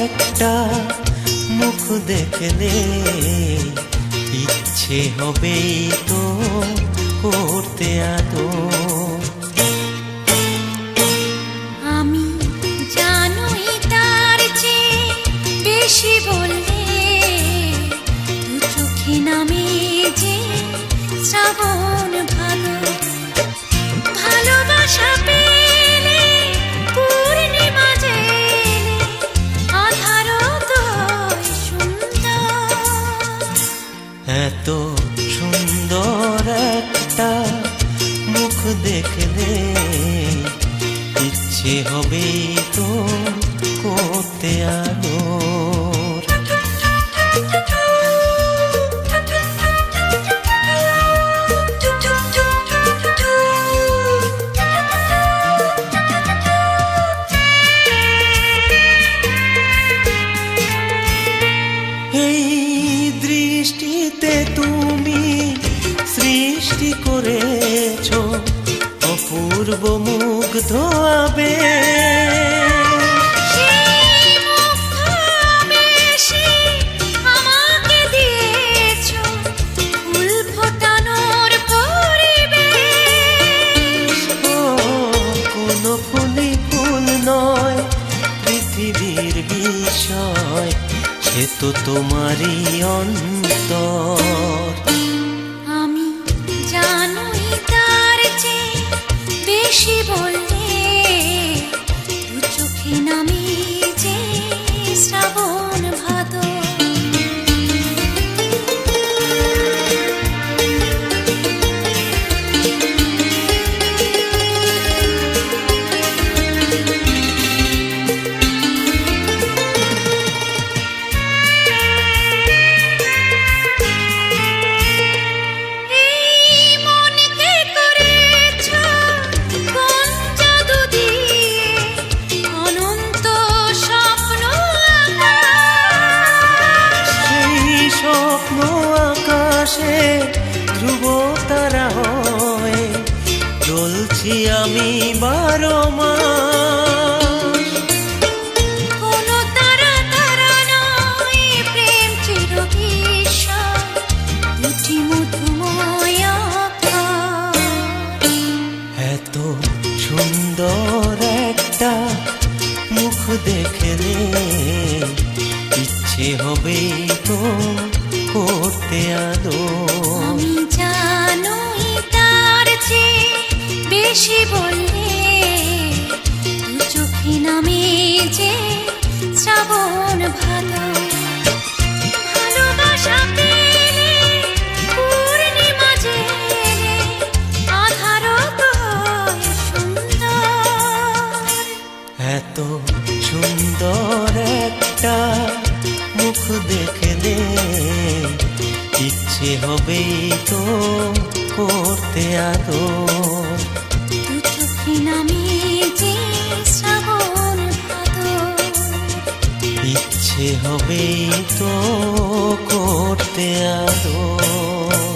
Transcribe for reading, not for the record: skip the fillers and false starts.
একটা মুখ দেখলে ইচ্ছে হবে তো করতে আদর। আমি জানোই তার চেয়ে বেশি বললে দু চোখে নামে যে শ্রাবণ ভালো। ভালোবাসা পেলে পূর্ণিমা জেলে আধারও তো সুন্দর। এত সুন্দর একটা মুখ দেখলে ইচ্ছে হবে তো করতে আদর। এই দৃষ্টিতে তুমি সৃষ্টি করেছ অপূর্ব মুগ্ধ আবেশ। আমাকে দিয়েছ ফুল ফোটানোর পরিবেশ। ও কোনো ফুলই ফুল নয় পৃথিবীর বিষয়, সে তো তোমারই অন্তর। আমি জানোই তার চেয়ে বেশি বললে দু চোখে নামে যে শ্রাবণ ভাদর। ধ্রুব তারা হয়ে চলছি আমি 12 মাস। কোনো তারা তারা নয় প্রেম চির বিস্ময় দুটি মধুময় আকাশ। এত সুন্দর একটা মুখ দেখলে ইচ্ছে হবে তো করতে আদর। আমি জানোই তার চেয়ে বেশি বললে দু চোখে নামে যে শ্রাবণ ভালো। ভালোবাসা পেলে পূর্ণিমা জেলে আধারও তো সুন্দর। এত সুন্দর একটা মুখ দেখলে ইচ্ছে হবে তো করতে আদর। দু চোখে নামে যে শ্রাবণ ভাদর। ইচ্ছে হবে তো করতে আদর।